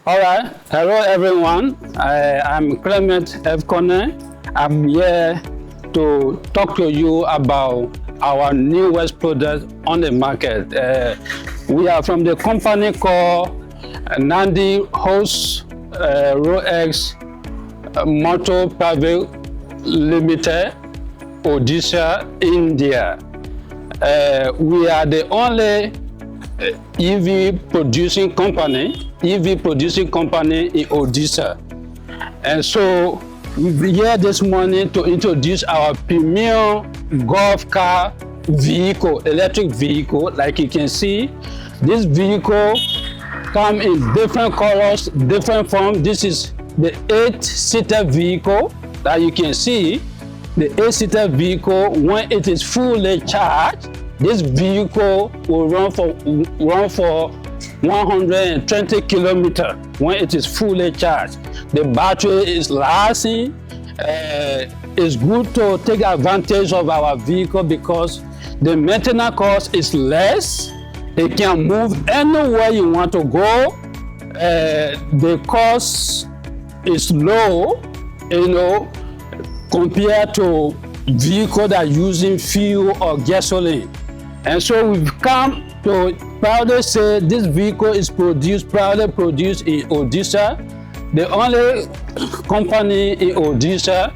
All right. Hello, everyone. I'm Clement F. Kone. I'm here to talk to you about our newest product on the market. We are from the company called Nandighosh Roadx Motor Private Limited, Odisha, India. We are the only EV producing company in Odisha. And so we're here this morning to introduce our premium golf car vehicle, electric vehicle. Like you can see, this vehicle comes in different colors, different forms. This is the 8-seater vehicle that you can see. The 8-seater vehicle, when it is fully charged, this vehicle will run for 120 kilometers when it is fully charged. The battery is lasting. It's good to take advantage of our vehicle because the maintenance cost is less. It can move anywhere you want to go. The cost is low, compared to vehicles that are using fuel or gasoline. And so we've come to proudly say this vehicle is proudly produced in Odisha, the only company in Odisha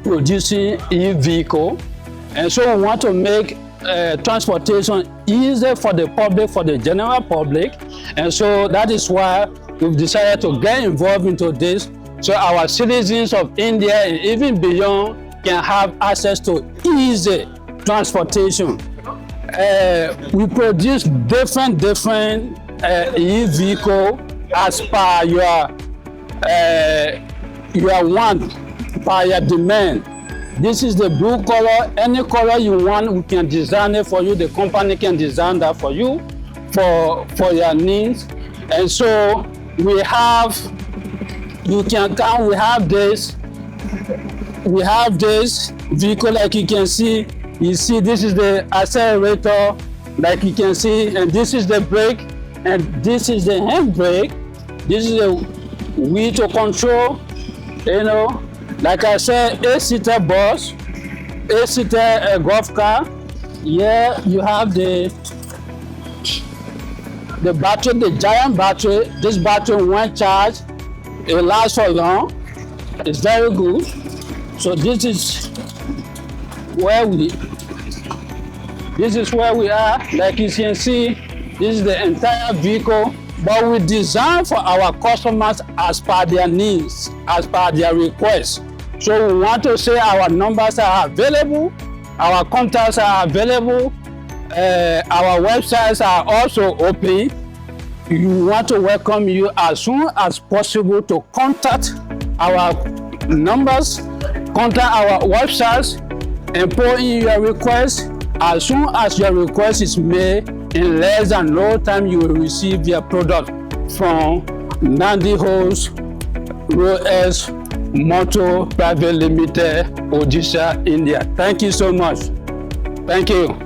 producing e-vehicle. And so we want to make transportation easier for the public, for the general public. And so that is why we've decided to get involved into this, so our citizens of India and even beyond can have access to easy transportation. We produce different e-vehicle as per your want, per your demand. This is the blue color. Any color you want, we can design it for you. The company can design that for you, for your needs. And so we have, you can come. We have this vehicle, like you can see. You see, this is the accelerator, like you can see, and this is the brake, and this is the handbrake. This is the wheel to control. Like I said, 8-seater bus, 8-seater golf car. Here you have the battery, the giant battery. This battery, when charged, it lasts for long. It's very good. So this is where we are. Like you can see, this is the entire vehicle, but we design for our customers as per their needs, as per their requests. So we want to say our numbers are available, our contacts are available, our websites are also open. We want to welcome you as soon as possible to contact our numbers, contact our websites, and put in your request. As soon as your request is made, in less than no time you will receive your product from Nandighosh Roadx Motor Private Limited, Odisha, India. Thank you so much. Thank you.